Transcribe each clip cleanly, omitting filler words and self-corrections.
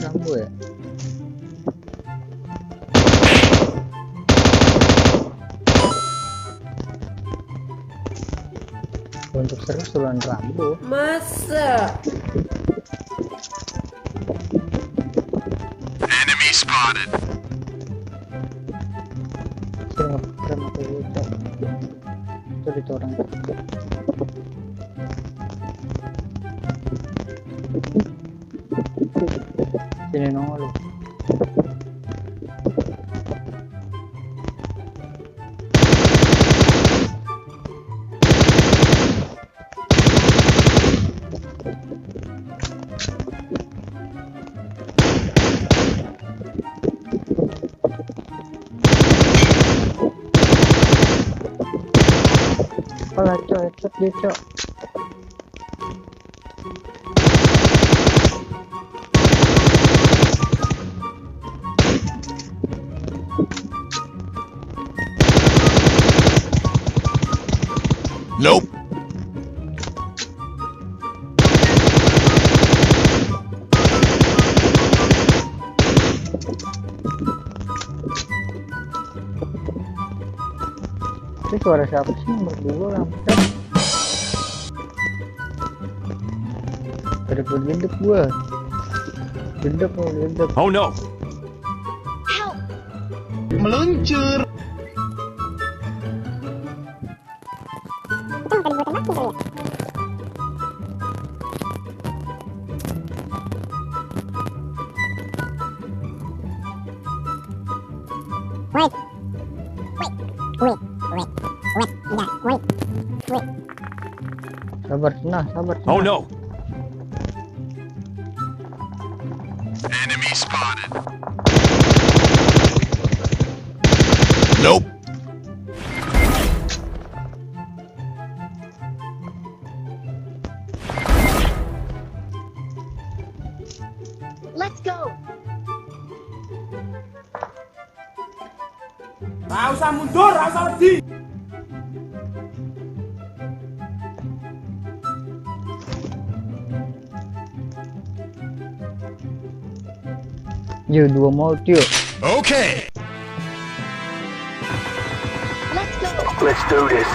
Rambo ya. Untuk serius turunan Rambo. Masa? Enemy spotted. Saya nggak pernah pakai itu. Itu di orang. Sini nongol lu. Alah cok, cepet dia cok. Nope. Ini suara siapa sih yang berdua lampu? Ada gendep gua. Gendep. Oh no. Meluncur. Sabar, sabar. Oh no. Enemy spotted. Nope. Let's go. Nggak usah mundur, nggak usah wedi. Yuk, 2 mode yuk. Okay. Let's go. Let's do this.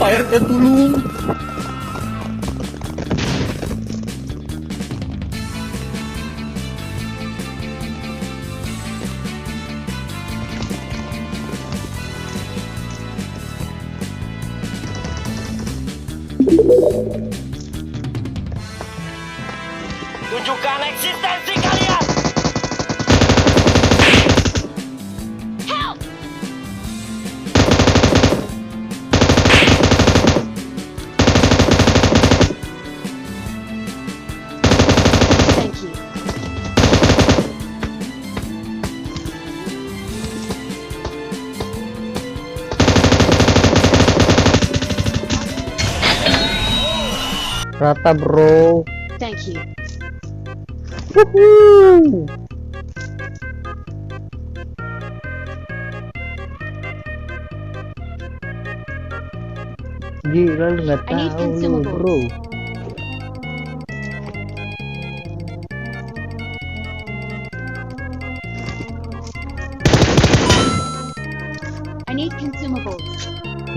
Airnya dulu. Tunjukkan eksistensi kalian. Help! Thank you. Rata bro. Thank you. Wuhuu. Gila lu nggak I need tahu lu consumables. bro. I need consumables.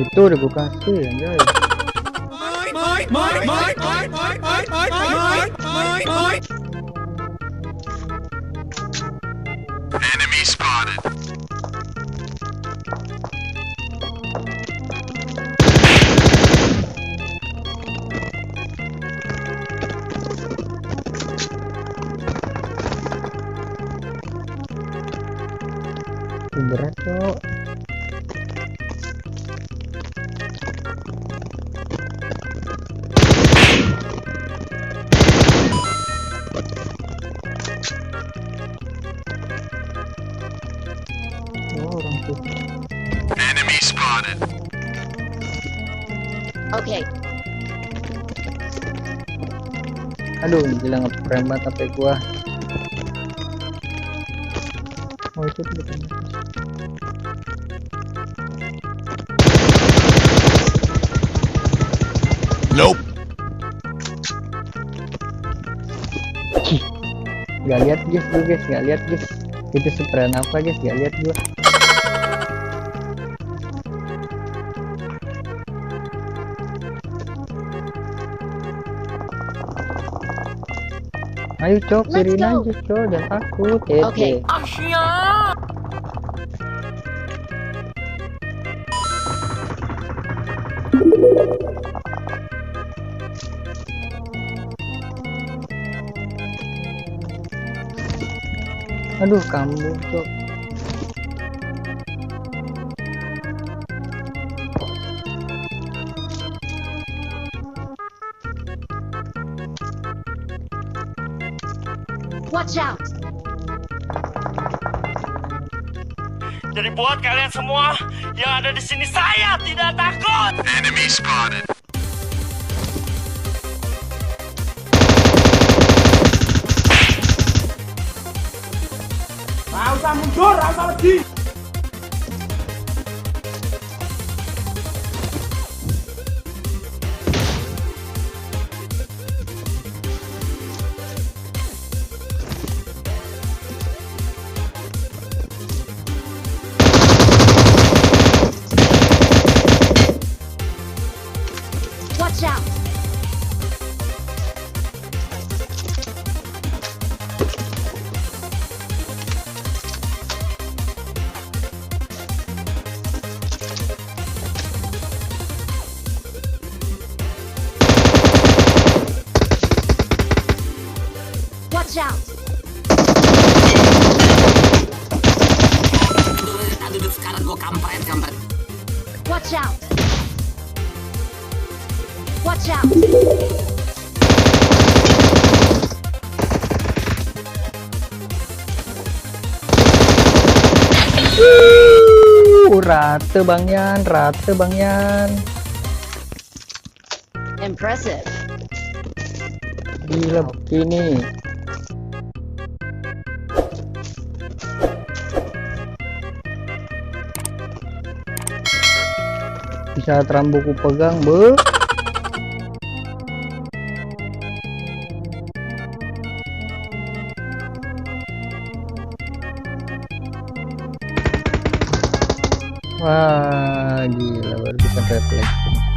Itu udah gua kasih anjay. Enemy spotted. Berat cok. orang tuh. Enemy spotted. Okay. Aduh, gila nge-frame banget HP gua. Oh itu tuh bukan. Nope. Gak lihat guys, gak lihat guys. Itu sprayan apa guys, gak lihat gua. Ayo cok, Let's kirin go. aja cok, jangan takut. Okay. Aduh, kamu cok. Watch out. Jadi buat kalian semua yang ada di sini, saya tidak takut. Enemy spotted. Nggak usah mundur, nggak usah lagi. Watch out. Watch out. Aduh, sekarang gua kampret. Watch out. Watch out. Rate Bang Yan. Impressive. Gila begini. Bisa Rambo ku pegang, be. Wah, gila baru bisa refleks.